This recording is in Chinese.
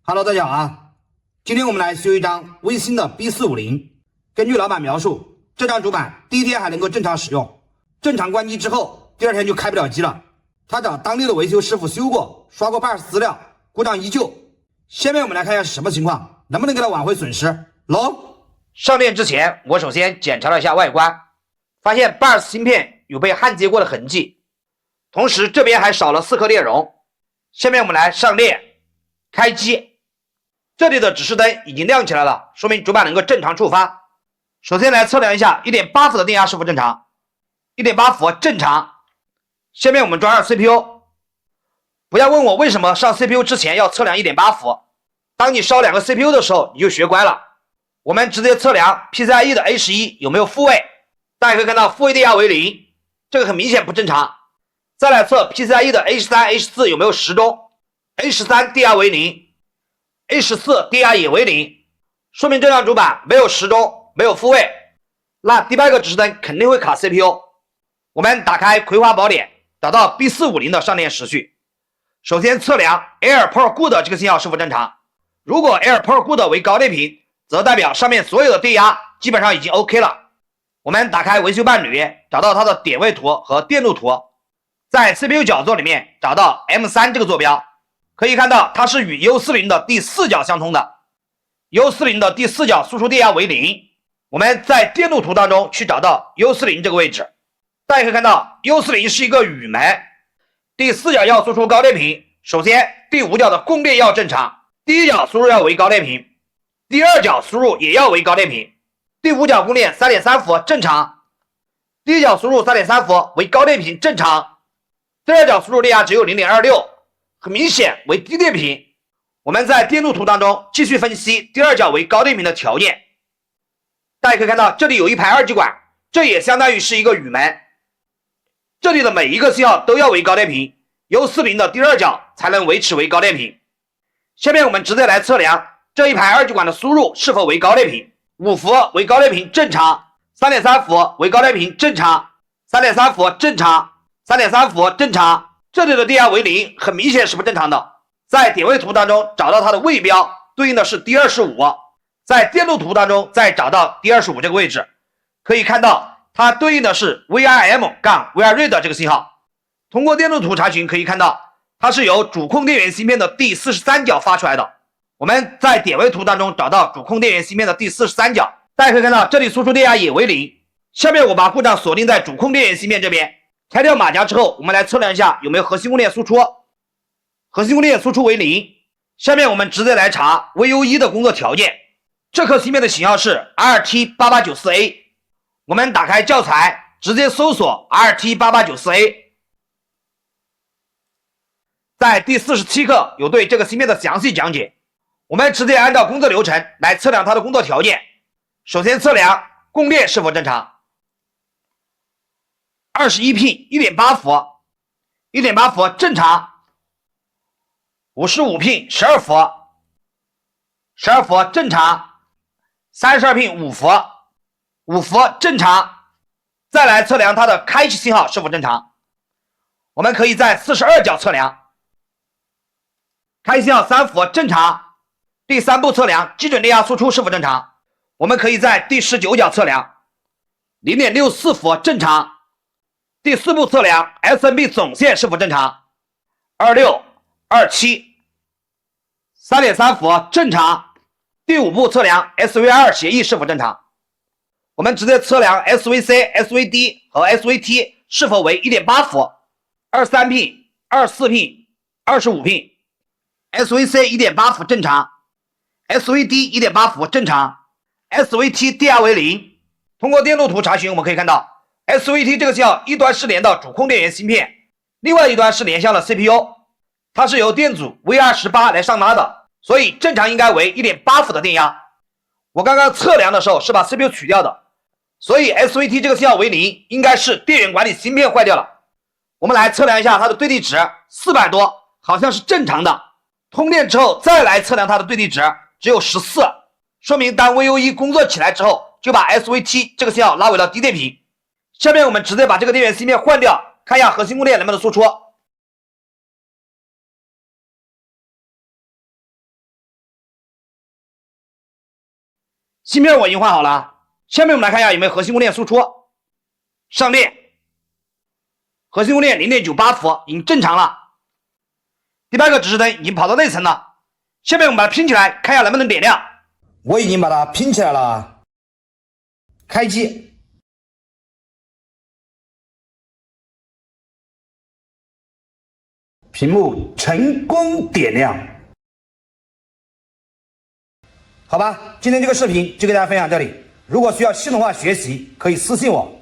Hello，大家好啊！今天我们来修一张微星的 B450。根据老板描述，这张主板第一天还能够正常使用，正常关机之后，第二天就开不了机了。他找当地的维修师傅修过，刷过 BIOS 资料，故障依旧。下面我们来看一下是什么情况，能不能给他挽回损失。龙上链之前，我首先检查了一下外观，发现 BIOS 芯片有被焊接过的痕迹，同时这边还少了4颗电容。下面我们来上链开机，这里的指示灯已经亮起来了，说明主板能够正常触发。首先来测量一下 1.8 伏的电压是否正常， 1.8 伏正常。下面我们装上 CPU， 不要问我为什么上 CPU 之前要测量 1.8 伏，当你烧2个 CPU 的时候你就学乖了。我们直接测量 PCIe 的 A11 有没有复位，大家可以看到复位电压为0，这个很明显不正常。再来测 PCIe 的 A13、A14 有没有时钟， A13 电压为0， A14 电压也为0，说明这张主板没有时钟，没有复位，那第8个指示灯肯定会卡 CPU。 我们打开葵花宝典，找到 B450 的上链时序，首先测量 Air Power Good 这个信号是否正常，如果 Air Power Good 为高电频，则代表上面所有的电压基本上已经 OK 了。我们打开维修伴侣，找到它的点位图和电路图，在 CPU 角座里面找到 M3 这个坐标，可以看到它是与 U40 的第4角相通的， U40 的第4角输出电压为0。我们在电路图当中去找到 U40 这个位置，大家可以看到 U40 是一个雨门，第4角要输出高电频，首先第5角的供电要正常，第1角输入要为高电频，第2角输入也要为高电频，第5角供电 3.3 伏正常，第1角输入 3.3 伏为高电频正常，第2角输入电压只有 0.26， 很明显为低电频。我们在电路图当中继续分析第2角为高电频的条件，大家可以看到这里有一排二极管，这也相当于是一个雨门，这里的每一个信号都要为高电频， U40 的第2角才能维持为高电频。下面我们直接来测量这一排二极管的输入是否为高电频，5伏为高电频正常， 3.3 伏为高电频正常， 3.3 伏正常， 3.3 伏正常，这里的电压为0，很明显是不正常的。在点位图当中找到它的位标，对应的是第25，在电路图当中再找到第25这个位置，可以看到它对应的是 VRM-VRRAID 这个信号。通过电路图查询可以看到，它是由主控电源芯片的第43角发出来的。我们在点位图当中找到主控电源芯片的第43角，大家可以看到这里输出电压也为0。下面我把故障锁定在主控电源芯片这边，拆掉马甲之后，我们来测量一下有没有核心供电输出，核心供电输出为0。下面我们直接来查 VU1 的工作条件，这颗芯片的型号是 RT8894A， 我们打开教材直接搜索 RT8894A， 在第47课有对这个芯片的详细讲解。我们直接按照工作流程来测量它的工作条件。首先测量供电是否正常，21 pin 1.8 伏 1.8 伏正常， 55 pin 12伏 12伏正常， 32 pin 5伏 5伏正常。再来测量它的开启信号是否正常，我们可以在42角测量，开启信号3伏正常。第3步测量基准电压输出是否正常，我们可以在第19角测量， 0.64 伏正常。第4步测量 SMB 总线是否正常， 26 27 3.3 伏正常。第5步测量 SVR 协议是否正常，我们直接测量 SVC、SVD 和 SVT 是否为 1.8 伏，23 pin 24 pin 25 pin， SVC 1.8 伏正常， SVD 1.8 伏正常， SVT 电压为0。通过电路图查询我们可以看到 SVT 这个信号一端是连到主控电源芯片，另外一端是连向了 CPU， 它是由电阻 VR18 来上拉的，所以正常应该为 1.8 伏的电压。我刚刚测量的时候是把 CPU 取掉的，所以 SVT 这个信号为0，应该是电源管理芯片坏掉了。我们来测量一下它的对地值400多，好像是正常的。通电之后再来测量它的对地值只有14，说明当 VU1 工作起来之后就把 SVT 这个信号拉为了低电频。下面我们直接把这个电源芯片换掉，看一下核心供电能不能输出。芯片我已经换好了。下面我们来看一下有没有核心供电输出。上链，核心供电 0.98 伏已经正常了。第8个指示灯已经跑到内层了。下面我们把它拼起来，看一下能不能点亮。我已经把它拼起来了，开机。屏幕成功点亮。好吧，今天这个视频就给大家分享这里。如果需要系统化学习，可以私信我。